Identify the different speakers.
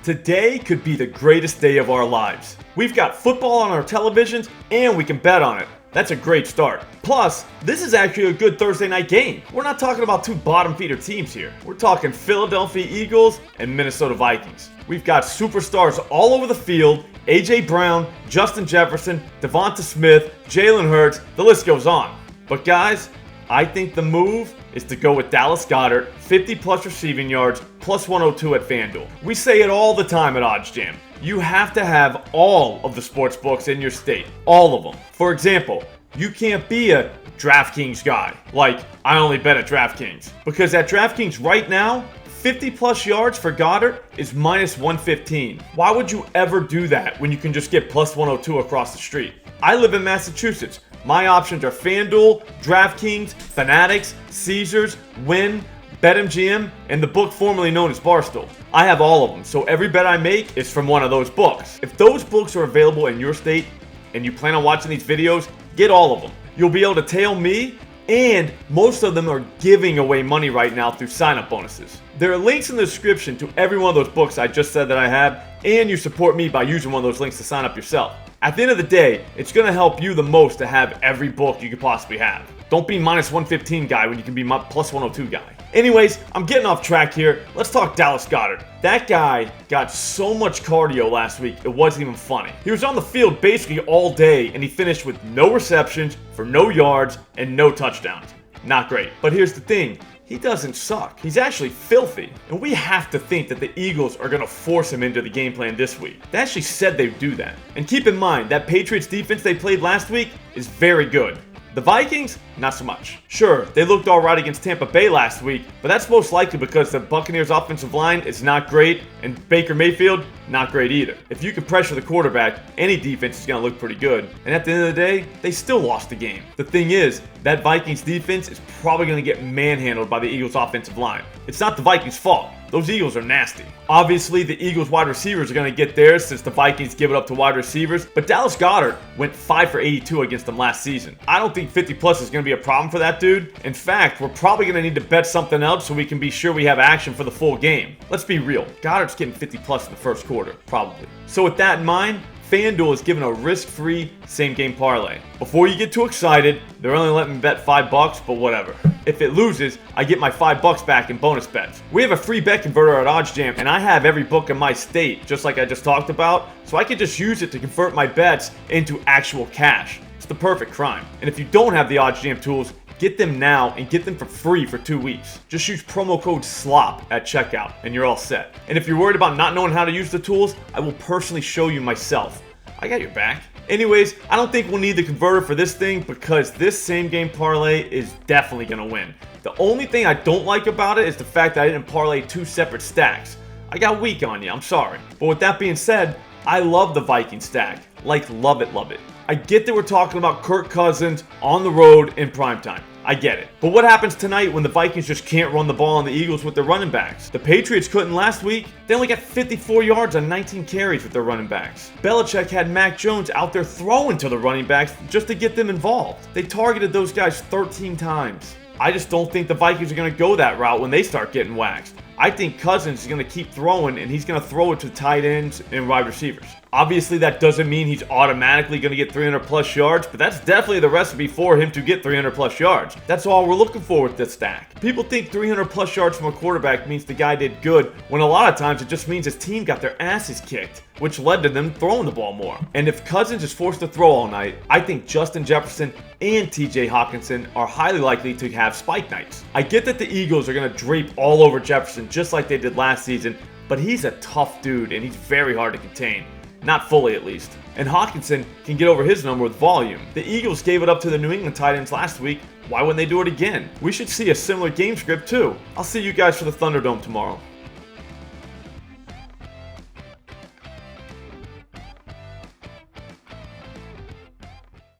Speaker 1: Today could be the greatest day of our lives. We've got football on our televisions and we can bet on it. That's a great start. Plus, this is actually a good Thursday night game. We're not talking about two bottom feeder teams here. We're talking Philadelphia Eagles and Minnesota Vikings. We've got superstars all over the field. A.J. Brown, Justin Jefferson, Devonta Smith, Jalen Hurts, the list goes on. But guys, I think the move is to go with Dallas Goedert, 50 plus receiving yards, plus 102 at FanDuel. We say it all the time at OddsJam. You have to have all of the sports books in your state. All of them. For example, you can't be a DraftKings guy. Like, I only bet at DraftKings. Because at DraftKings right now, 50 plus yards for Goddard is minus 115. Why would you ever do that when you can just get plus 102 across the street? I live in Massachusetts. My options are FanDuel, DraftKings, Fanatics, Caesars, Wynn, BetMGM, and the book formerly known as Barstool. I have all of them, so every bet I make is from one of those books. If those books are available in your state and you plan on watching these videos, get all of them. You'll be able to tail me, and most of them are giving away money right now through sign-up bonuses. There are links in the description to every one of those books I just said that I have, and you support me by using one of those links to sign up yourself. At the end of the day, it's going to help you the most to have every book you could possibly have. Don't be minus 115 guy when you can be my plus 102 guy. Anyways, I'm getting off track here. Let's talk Dallas Goedert. That guy got so much cardio last week, it wasn't even funny. He was on the field basically all day, and he finished with no receptions, for no yards, and no touchdowns. Not great. But here's the thing. He doesn't suck. He's actually filthy. And we have to think that the Eagles are going to force him into the game plan this week. They actually said they'd do that. And keep in mind, that Patriots defense they played last week is very good. The Vikings, not so much. Sure, they looked alright against Tampa Bay last week, but that's most likely because the Buccaneers' offensive line is not great, and Baker Mayfield, not great either. If you can pressure the quarterback, any defense is going to look pretty good. And at the end of the day, they still lost the game. The thing is, that Vikings defense is probably going to get manhandled by the Eagles' offensive line. It's not the Vikings' fault. Those Eagles are nasty. Obviously, the Eagles wide receivers are going to get theirs since the Vikings give it up to wide receivers, but Dallas Goedert went 5 for 82 against them last season. I don't think 50 plus is going to be a problem for that dude. In fact, we're probably going to need to bet something else so we can be sure we have action for the full game. Let's be real. Goddard's getting 50 plus in the first quarter, probably. So with that in mind, FanDuel is giving a risk-free same-game parlay. Before you get too excited, they're only letting me bet $5, but whatever. If it loses, I get my $5 back in bonus bets. We have a free bet converter at OddsJam, and I have every book in my state, just like I just talked about, so I can just use it to convert my bets into actual cash. It's the perfect crime. And if you don't have the OddsJam tools, get them now and get them for free for 2 weeks. Just use promo code SLOP at checkout and you're all set. And if you're worried about not knowing how to use the tools, I will personally show you myself. I got your back. Anyways, I don't think we'll need the converter for this thing because this same game parlay is definitely going to win. The only thing I don't like about it is the fact that I didn't parlay 2 separate stacks. I got weak on you, I'm sorry. But with that being said, I love the Viking stack. Like, love it, love it. I get that we're talking about Kirk Cousins on the road in primetime. I get it. But what happens tonight when the Vikings just can't run the ball on the Eagles with their running backs? The Patriots couldn't last week. They only got 54 yards on 19 carries with their running backs. Belichick had Mac Jones out there throwing to the running backs just to get them involved. They targeted those guys 13 times. I just don't think the Vikings are going to go that route when they start getting waxed. I think Cousins is going to keep throwing, and he's going to throw it to tight ends and wide receivers. Obviously, that doesn't mean he's automatically going to get 300 plus yards, but that's definitely the recipe for him to get 300 plus yards. That's all we're looking for with this stack. People think 300 plus yards from a quarterback means the guy did good, when a lot of times it just means his team got their asses kicked, which led to them throwing the ball more. And if Cousins is forced to throw all night, I think Justin Jefferson and TJ Hawkinson are highly likely to have spike nights. I get that the Eagles are going to drape all over Jefferson just like they did last season, but he's a tough dude and he's very hard to contain. Not fully, at least. And Hawkinson can get over his number with volume. The Eagles gave it up to the New England tight ends last week. Why wouldn't they do it again? We should see a similar game script too. I'll see you guys for the Thunderdome tomorrow.